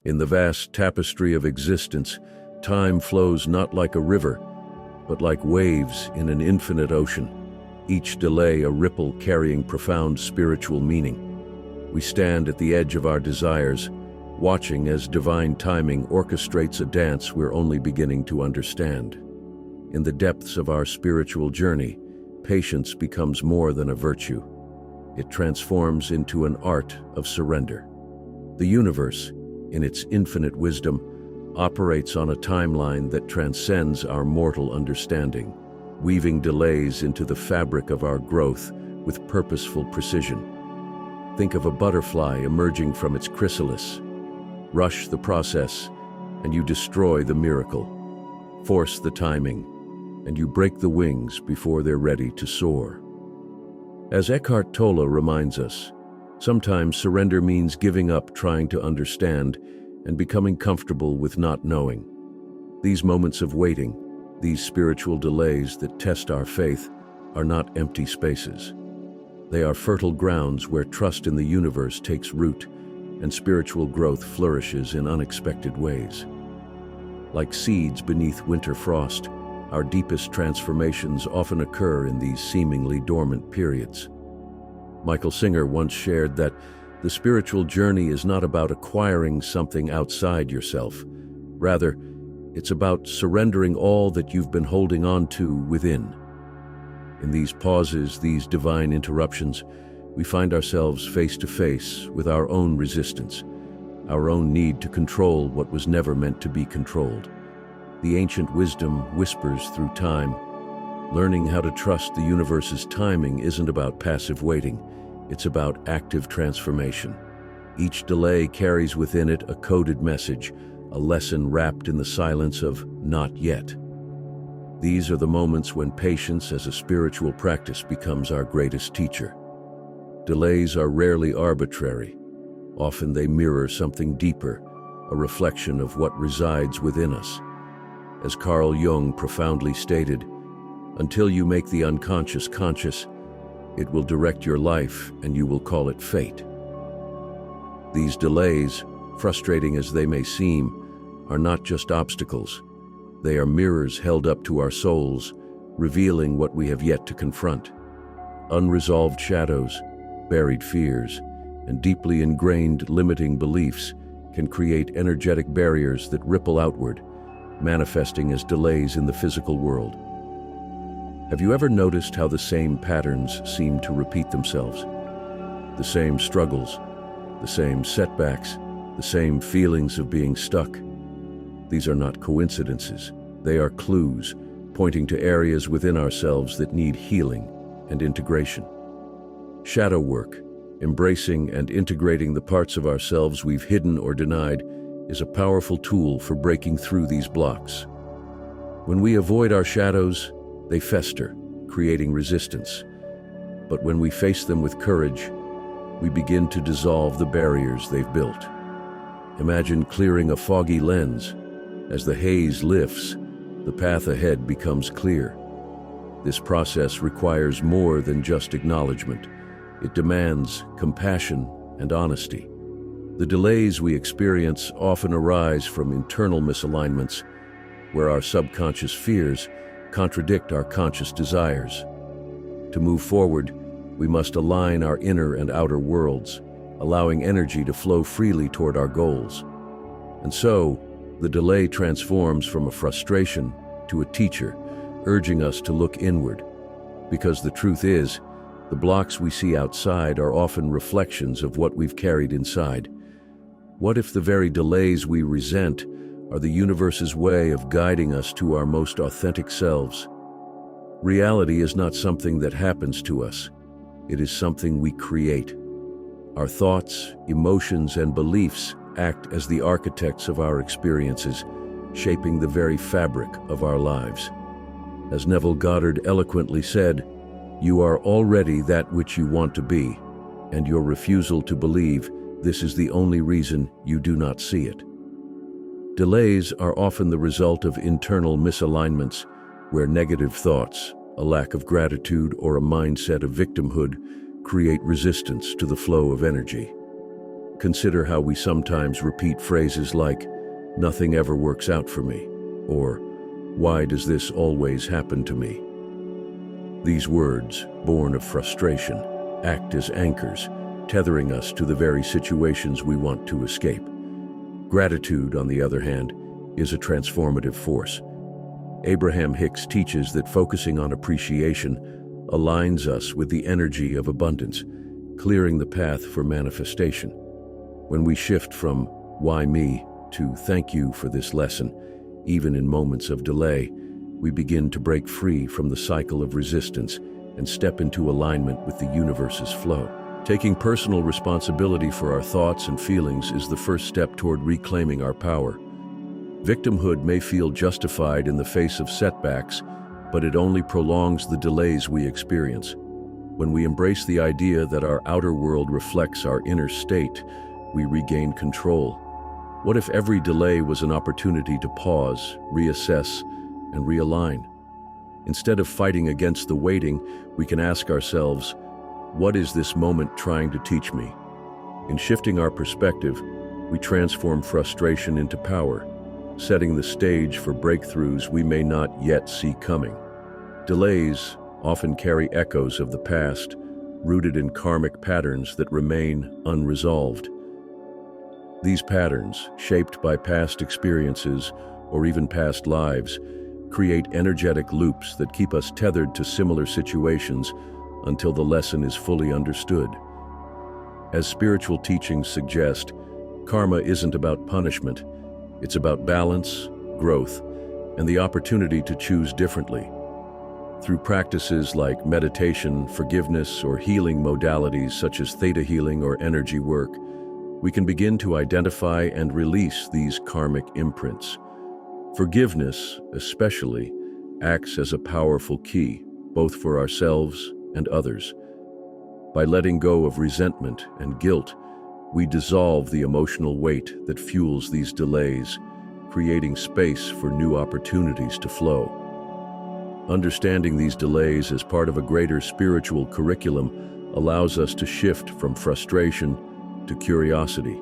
In the vast tapestry of existence, time flows not like a river, but like waves in an infinite ocean, each delay a ripple carrying profound spiritual meaning. We stand at the edge of our desires, watching as divine timing orchestrates a dance we're only beginning to understand. In the depths of our spiritual journey, patience becomes more than a virtue. It transforms into an art of surrender. The universe, in its infinite wisdom, operates on a timeline that transcends our mortal understanding, weaving delays into the fabric of our growth with purposeful precision. Think of a butterfly emerging from its chrysalis. Rush the process, and you destroy the miracle. Force the timing, and you break the wings before they're ready to soar. As Eckhart Tolle reminds us, sometimes surrender means giving up trying to understand and becoming comfortable with not knowing. These moments of waiting, these spiritual delays that test our faith, are not empty spaces. They are fertile grounds where trust in the universe takes root and spiritual growth flourishes in unexpected ways. Like seeds beneath winter frost, our deepest transformations often occur in these seemingly dormant periods. Michael Singer once shared that the spiritual journey is not about acquiring something outside yourself. Rather, it's about surrendering all that you've been holding on to within. In these pauses, these divine interruptions, we find ourselves face to face with our own resistance, our own need to control what was never meant to be controlled. The ancient wisdom whispers through time. Learning how to trust the universe's timing isn't about passive waiting. It's about active transformation. Each delay carries within it a coded message, a lesson wrapped in the silence of not yet. These are the moments when patience as a spiritual practice becomes our greatest teacher. Delays are rarely arbitrary. Often they mirror something deeper, a reflection of what resides within us. As Carl Jung profoundly stated, "Until you make the unconscious conscious, it will direct your life and you will call it fate." These delays, frustrating as they may seem, are not just obstacles. They are mirrors held up to our souls, revealing what we have yet to confront. Unresolved shadows, buried fears, and deeply ingrained limiting beliefs can create energetic barriers that ripple outward, manifesting as delays in the physical world. Have you ever noticed how the same patterns seem to repeat themselves? The same struggles, the same setbacks, the same feelings of being stuck. These are not coincidences. They are clues, pointing to areas within ourselves that need healing and integration. Shadow work, embracing and integrating the parts of ourselves we've hidden or denied, is a powerful tool for breaking through these blocks. When we avoid our shadows, they fester, creating resistance. But when we face them with courage, we begin to dissolve the barriers they've built. Imagine clearing a foggy lens. As the haze lifts, the path ahead becomes clear. This process requires more than just acknowledgement. It demands compassion and honesty. The delays we experience often arise from internal misalignments, where our subconscious fears contradict our conscious desires. To move forward, we must align our inner and outer worlds, allowing energy to flow freely toward our goals. And so, the delay transforms from a frustration to a teacher, urging us to look inward. Because the truth is, the blocks we see outside are often reflections of what we've carried inside. What if the very delays we resent are the universe's way of guiding us to our most authentic selves? Reality is not something that happens to us. It is something we create. Our thoughts, emotions, and beliefs act as the architects of our experiences, shaping the very fabric of our lives. As Neville Goddard eloquently said, "You are already that which you want to be, and your refusal to believe this is the only reason you do not see it." Delays are often the result of internal misalignments, where negative thoughts, a lack of gratitude, or a mindset of victimhood create resistance to the flow of energy. Consider how we sometimes repeat phrases like, "Nothing ever works out for me," or "Why does this always happen to me?" These words, born of frustration, act as anchors, tethering us to the very situations we want to escape. Gratitude, on the other hand, is a transformative force. Abraham Hicks teaches that focusing on appreciation aligns us with the energy of abundance, clearing the path for manifestation. When we shift from "why me" to "thank you for this lesson," even in moments of delay, we begin to break free from the cycle of resistance and step into alignment with the universe's flow. Taking personal responsibility for our thoughts and feelings is the first step toward reclaiming our power. Victimhood may feel justified in the face of setbacks, but it only prolongs the delays we experience. When we embrace the idea that our outer world reflects our inner state, we regain control. What if every delay was an opportunity to pause, reassess, and realign? Instead of fighting against the waiting, we can ask ourselves, what is this moment trying to teach me? In shifting our perspective, we transform frustration into power, setting the stage for breakthroughs we may not yet see coming. Delays often carry echoes of the past, rooted in karmic patterns that remain unresolved. These patterns, shaped by past experiences or even past lives, create energetic loops that keep us tethered to similar situations until the lesson is fully understood. As spiritual teachings suggest, karma isn't about punishment. It's about balance, growth, and the opportunity to choose differently. Through practices like meditation, forgiveness, or healing modalities such as theta healing or energy work, we can begin to identify and release these karmic imprints. Forgiveness, especially, acts as a powerful key, both for ourselves and others. By letting go of resentment and guilt, we dissolve the emotional weight that fuels these delays, creating space for new opportunities to flow. Understanding these delays as part of a greater spiritual curriculum allows us to shift from frustration to curiosity.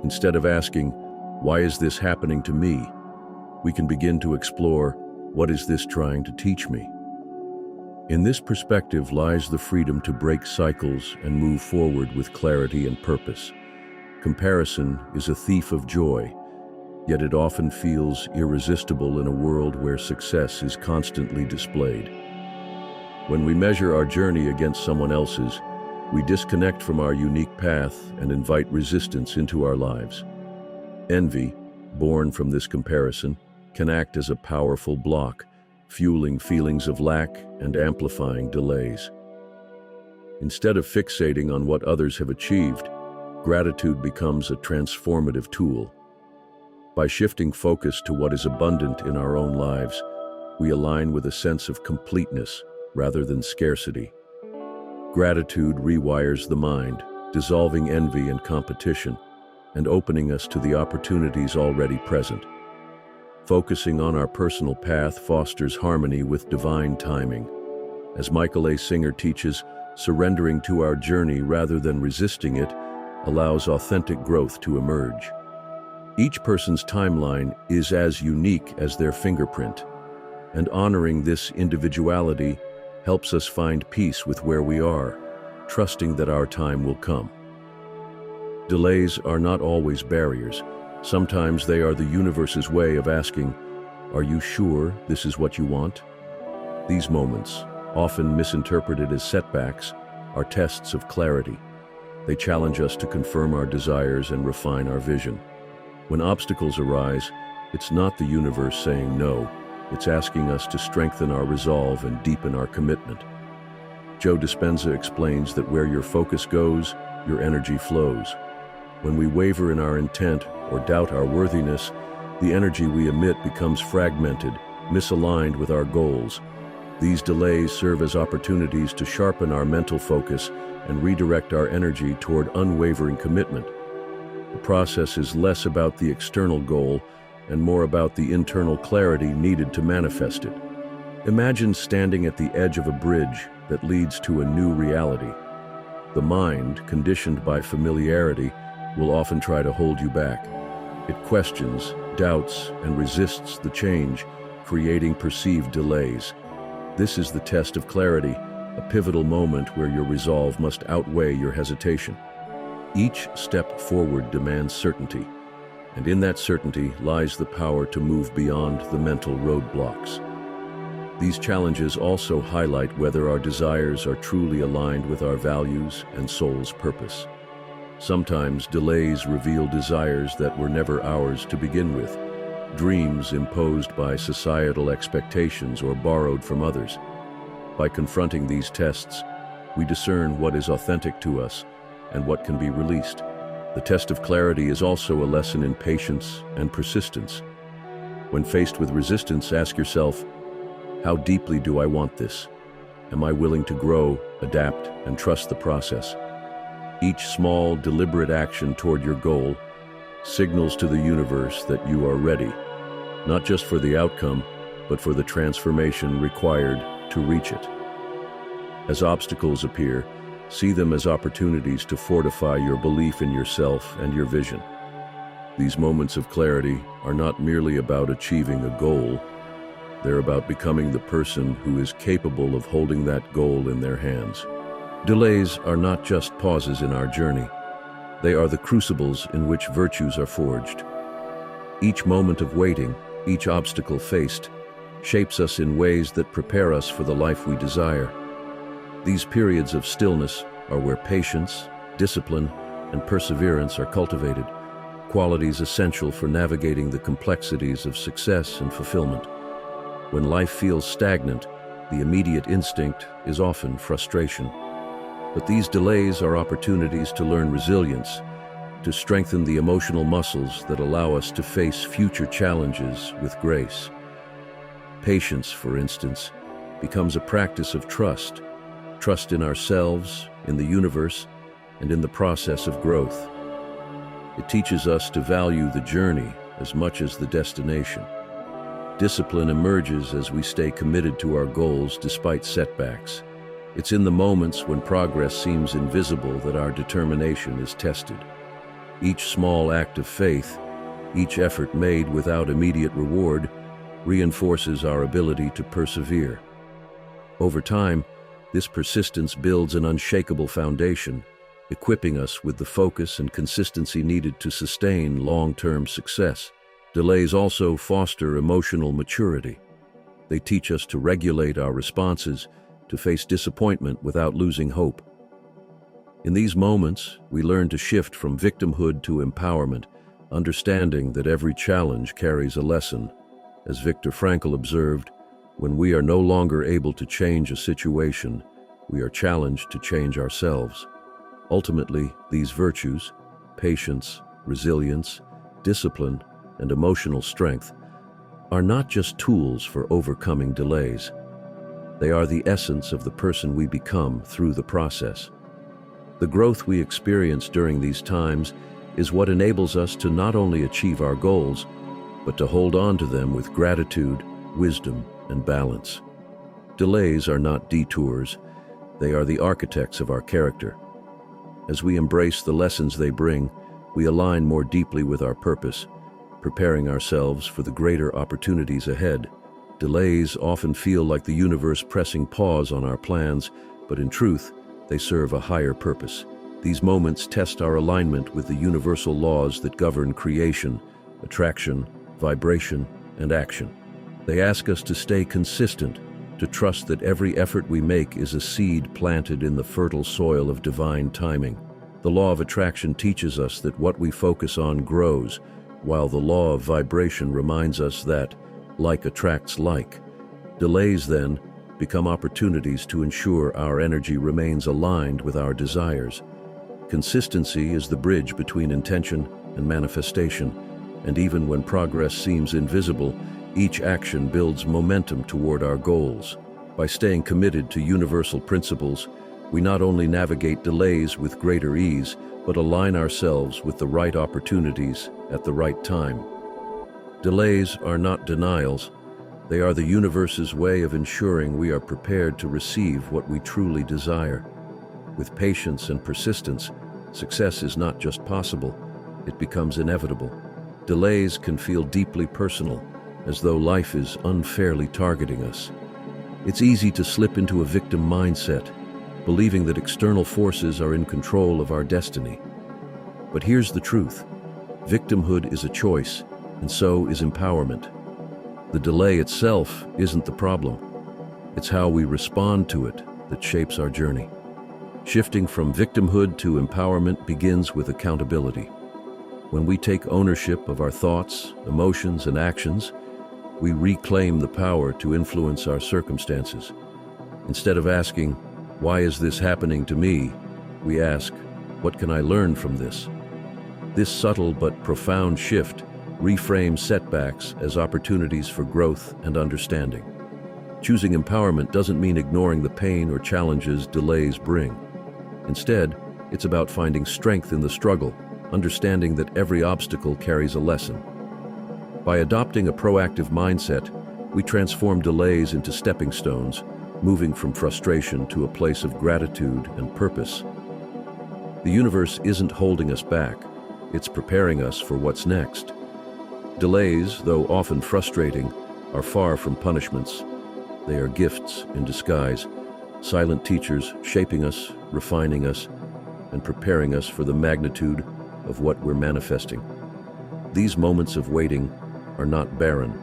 Instead of asking, "Why is this happening to me?" we can begin to explore, "What is this trying to teach me?" In this perspective lies the freedom to break cycles and move forward with clarity and purpose. Comparison is a thief of joy, yet it often feels irresistible in a world where success is constantly displayed. When we measure our journey against someone else's, we disconnect from our unique path and invite resistance into our lives. Envy, born from this comparison, can act as a powerful block, fueling feelings of lack and amplifying delays. Instead of fixating on what others have achieved, gratitude becomes a transformative tool. By shifting focus to what is abundant in our own lives, we align with a sense of completeness rather than scarcity. Gratitude rewires the mind, dissolving envy and competition, and opening us to the opportunities already present. Focusing on our personal path fosters harmony with divine timing. As Michael A. Singer teaches, surrendering to our journey rather than resisting it allows authentic growth to emerge. Each person's timeline is as unique as their fingerprint, and honoring this individuality helps us find peace with where we are, trusting that our time will come. Delays are not always barriers. Sometimes they are the universe's way of asking, "Are you sure this is what you want?" These moments, often misinterpreted as setbacks, are tests of clarity. They challenge us to confirm our desires and refine our vision. When obstacles arise, it's not the universe saying no, it's asking us to strengthen our resolve and deepen our commitment. Joe Dispenza explains that where your focus goes, your energy flows. When we waver in our intent or doubt our worthiness, the energy we emit becomes fragmented, misaligned with our goals. These delays serve as opportunities to sharpen our mental focus and redirect our energy toward unwavering commitment. The process is less about the external goal and more about the internal clarity needed to manifest it. Imagine standing at the edge of a bridge that leads to a new reality. The mind, conditioned by familiarity, will often try to hold you back. It questions, doubts, and resists the change, creating perceived delays. This is the test of clarity, a pivotal moment where your resolve must outweigh your hesitation. Each step forward demands certainty, and in that certainty lies the power to move beyond the mental roadblocks. These challenges also highlight whether our desires are truly aligned with our values and soul's purpose. Sometimes delays reveal desires that were never ours to begin with, dreams imposed by societal expectations or borrowed from others. By confronting these tests, we discern what is authentic to us and what can be released. The test of clarity is also a lesson in patience and persistence. When faced with resistance, ask yourself, how deeply do I want this? Am I willing to grow, adapt, and trust the process? Each small, deliberate action toward your goal signals to the universe that you are ready, not just for the outcome, but for the transformation required to reach it. As obstacles appear, see them as opportunities to fortify your belief in yourself and your vision. These moments of clarity are not merely about achieving a goal, they're about becoming the person who is capable of holding that goal in their hands. Delays are not just pauses in our journey. They are the crucibles in which virtues are forged. Each moment of waiting, each obstacle faced, shapes us in ways that prepare us for the life we desire. These periods of stillness are where patience, discipline, and perseverance are cultivated, qualities essential for navigating the complexities of success and fulfillment. When life feels stagnant, the immediate instinct is often frustration. But these delays are opportunities to learn resilience, to strengthen the emotional muscles that allow us to face future challenges with grace. Patience, for instance, becomes a practice of trust in ourselves, in the universe, and in the process of growth. It teaches us to value the journey as much as the destination. Discipline emerges as we stay committed to our goals despite setbacks. It's in the moments when progress seems invisible that our determination is tested. Each small act of faith, each effort made without immediate reward, reinforces our ability to persevere. Over time, this persistence builds an unshakable foundation, equipping us with the focus and consistency needed to sustain long-term success. Delays also foster emotional maturity. They teach us to regulate our responses, to face disappointment without losing hope. In these moments, we learn to shift from victimhood to empowerment, understanding that every challenge carries a lesson. As Viktor Frankl observed, when we are no longer able to change a situation, we are challenged to change ourselves. Ultimately, these virtues, patience, resilience, discipline, and emotional strength, are not just tools for overcoming delays. They are the essence of the person we become through the process. The growth we experience during these times is what enables us to not only achieve our goals, but to hold on to them with gratitude, wisdom, and balance. Delays are not detours, they are the architects of our character. As we embrace the lessons they bring, we align more deeply with our purpose, preparing ourselves for the greater opportunities ahead. Delays often feel like the universe pressing pause on our plans, but in truth, they serve a higher purpose. These moments test our alignment with the universal laws that govern creation, attraction, vibration, and action. They ask us to stay consistent, to trust that every effort we make is a seed planted in the fertile soil of divine timing. The law of attraction teaches us that what we focus on grows, while the law of vibration reminds us that like attracts like. Delays, then, become opportunities to ensure our energy remains aligned with our desires. Consistency is the bridge between intention and manifestation, and even when progress seems invisible, each action builds momentum toward our goals. By staying committed to universal principles, we not only navigate delays with greater ease, but align ourselves with the right opportunities at the right time. Delays are not denials. They are the universe's way of ensuring we are prepared to receive what we truly desire. With patience and persistence, Success is not just possible, it becomes inevitable. Delays can feel deeply personal, as though life is unfairly targeting us. It's easy to slip into a victim mindset, believing that external forces are in control of our destiny. But here's the truth. Victimhood is a choice, and so is empowerment. The delay itself isn't the problem. It's how we respond to it that shapes our journey. Shifting from victimhood to empowerment begins with accountability. When we take ownership of our thoughts, emotions, and actions, we reclaim the power to influence our circumstances. Instead of asking, "Why is this happening to me?" we ask, "What can I learn from this?" This subtle but profound shift reframes setbacks as opportunities for growth and understanding. Choosing empowerment doesn't mean ignoring the pain or challenges delays bring. Instead, it's about finding strength in the struggle, understanding that every obstacle carries a lesson. By adopting a proactive mindset, we transform delays into stepping stones, moving from frustration to a place of gratitude and purpose. The universe isn't holding us back, it's preparing us for what's next. Delays, though often frustrating, are far from punishments. They are gifts in disguise, silent teachers shaping us, refining us, and preparing us for the magnitude of what we're manifesting. These moments of waiting are not barren.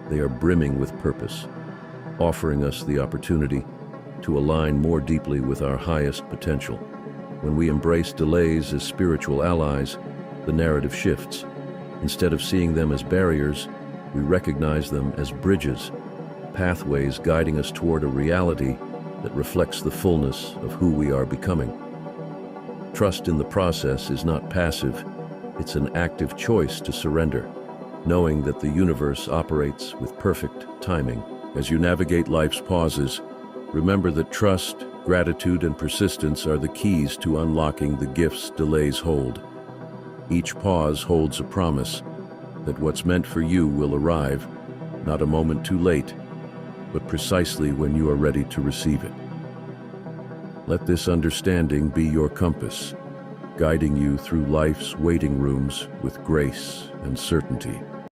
They are brimming with purpose, offering us the opportunity to align more deeply with our highest potential. When we embrace delays as spiritual allies, the narrative shifts. Instead of seeing them as barriers, we recognize them as bridges, pathways guiding us toward a reality that reflects the fullness of who we are becoming. Trust in the process is not passive, it's an active choice to surrender, knowing that the universe operates with perfect timing. As you navigate life's pauses, remember that trust, gratitude, and persistence are the keys to unlocking the gifts delays hold. Each pause holds a promise that what's meant for you will arrive, not a moment too late, but precisely when you are ready to receive it. Let this understanding be your compass, guiding you through life's waiting rooms with grace and certainty.